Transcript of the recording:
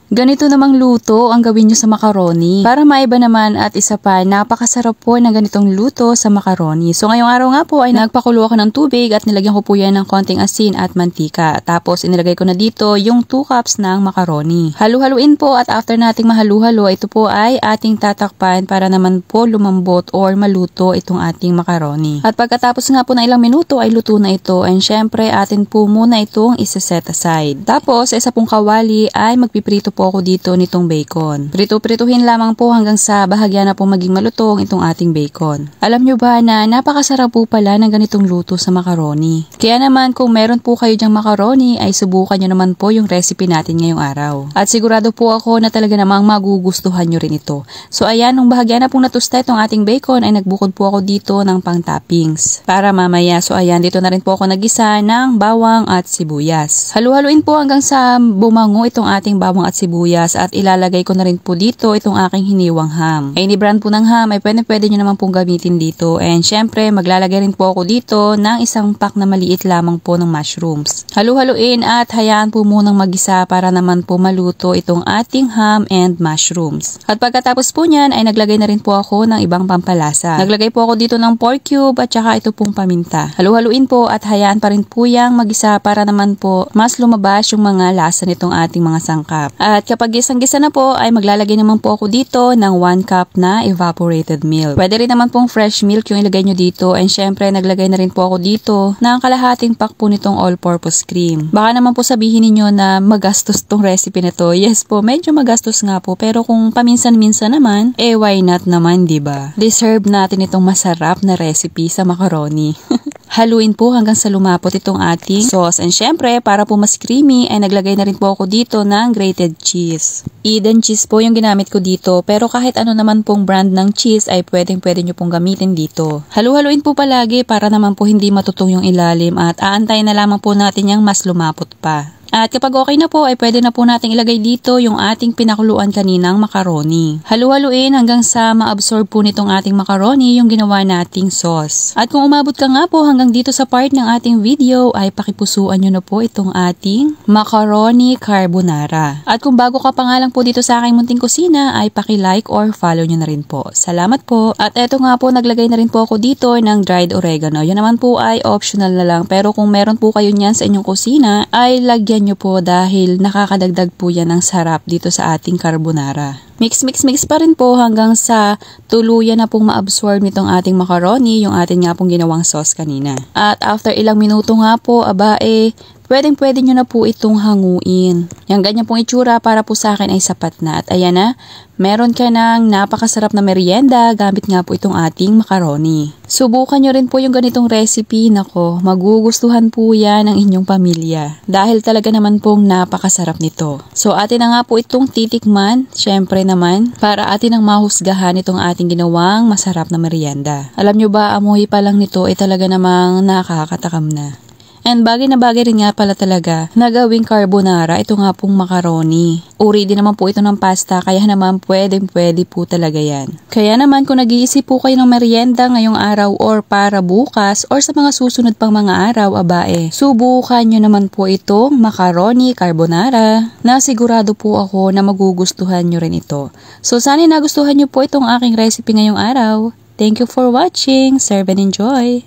Ganito namang luto ang gawin nyo sa macaroni. Para maiba naman at isa pa, napakasarap po ng ganitong luto sa macaroni. So ngayong araw nga po ay nagpakulo ako ng tubig at nilagyan ko po yan ng konting asin at mantika. Tapos inilagay ko na dito yung 2 cups ng macaroni. Halu-haluin po at after nating mahalu-halo, ito po ay ating tatakpan para naman po lumambot or maluto itong ating macaroni. At pagkatapos nga po ng ilang minuto ay luto na ito and syempre atin po muna itong isa-set aside. Tapos isa pong kawali ay magpiprito po ako dito nitong bacon. Prito-prituhin lamang po hanggang sa bahagya na po maging malutong itong ating bacon. Alam nyo ba na napakasarap po pala ng ganitong luto sa macaroni. Kaya naman kung meron po kayo dyang macaroni ay subukan nyo naman po yung recipe natin ngayong araw. At sigurado po ako na talaga namang magugustuhan nyo rin ito. So ayan, nung bahagya na pong natusta itong ating bacon ay nagbukod po ako dito ng pang toppings. Para mamaya, so ayan, dito na rin po ako nagisa ng bawang at sibuyas. Halu-haluin po hanggang sa bumango itong ating bawang at sibuyas at ilalagay ko na rin po dito itong aking hiniwang ham. Any brand po ng ham ay pwede nyo naman pong gamitin dito. And syempre, maglalagay rin po ako dito ng isang pack na maliit lamang po ng mushrooms. Halu-haluin at hayaan po munang magisa para naman po maluto itong ating ham and mushrooms. At pagkatapos po nyan ay naglagay na rin po ako ng ibang pampalasa. Naglagay po ako dito ng pork cube at saka ito pong paminta. Halu-haluin po at hayaan pa rin po yang magisa para naman po mas lumabas yung mga lasa nitong ating mga sangkap. At kapag gisang-gisa na po ay maglalagay naman po ako dito ng 1 cup na evaporated milk. Pwede rin naman pong fresh milk yung ilagay nyo dito and syempre naglagay na rin po ako dito ng kalahating pack po nitong all-purpose cream. Baka naman po sabihin niyo na magastos tong recipe na to. Yes po, medyo magastos nga po pero kung paminsan-minsan naman, why not naman, diba? Deserve natin itong masarap na recipe sa macaroni. Haluin po hanggang sa lumapot itong ating sauce. And syempre, para po mas creamy, ay naglagay na rin po ako dito ng grated cheese. Eden cheese po yung ginamit ko dito, pero kahit ano naman pong brand ng cheese ay pwede nyo pong gamitin dito. Halu-haluin po palagi para naman po hindi matutong yung ilalim at aantayin na lamang po natin yung mas lumapot pa. At kapag okay na po ay pwede na po nating ilagay dito yung ating pinakuluan kaninang macaroni. Halu-haluin hanggang sa ma-absorb po nitong ating macaroni yung ginawa nating sauce. At kung umabot ka nga po hanggang dito sa part ng ating video ay pakipusuan nyo na po itong ating macaroni carbonara. At kung bago ka pa nga lang po dito sa aking munting kusina ay paki-like or follow nyo na rin po. Salamat po. At eto nga po, naglagay na rin po ako dito ng dried oregano. Yan naman po ay optional na lang pero kung meron po kayo niyan sa inyong kusina ay lagyan nyo po dahil nakakadagdag po yan ng sarap dito sa ating carbonara. Mix pa rin po hanggang sa tuluyan na pong ma-absorb nitong ating macaroni, yung ating nga pong ginawang sauce kanina. At after ilang minuto nga po, pwede nyo na po itong hanguin. Yung ganyan pong itsura para po sa akin ay sapat na. At ayan na, meron ka ng napakasarap na merienda gamit nga po itong ating macaroni. Subukan nyo rin po yung ganitong recipe. Nako, magugustuhan po yan ng inyong pamilya. Dahil talaga naman pong napakasarap nito. So atin na nga po itong titikman. Syempre naman, para atin ang mahusgahan itong ating ginawang masarap na merienda. Alam nyo ba, amoy pa lang nito ay talaga namang nakakatakam na. And bagay na bagay rin nga pala talaga na gawing carbonara, ito nga pong macaroni. Uri din naman po ito ng pasta, kaya naman pwede po talaga yan. Kaya naman kung nag-iisip po kayo ng merienda ngayong araw or para bukas or sa mga susunod pang mga araw, subukan nyo naman po itong macaroni carbonara na sigurado po ako na magugustuhan nyo rin ito. So sana nagustuhan nyo po itong aking recipe ngayong araw. Thank you for watching. Serve and enjoy!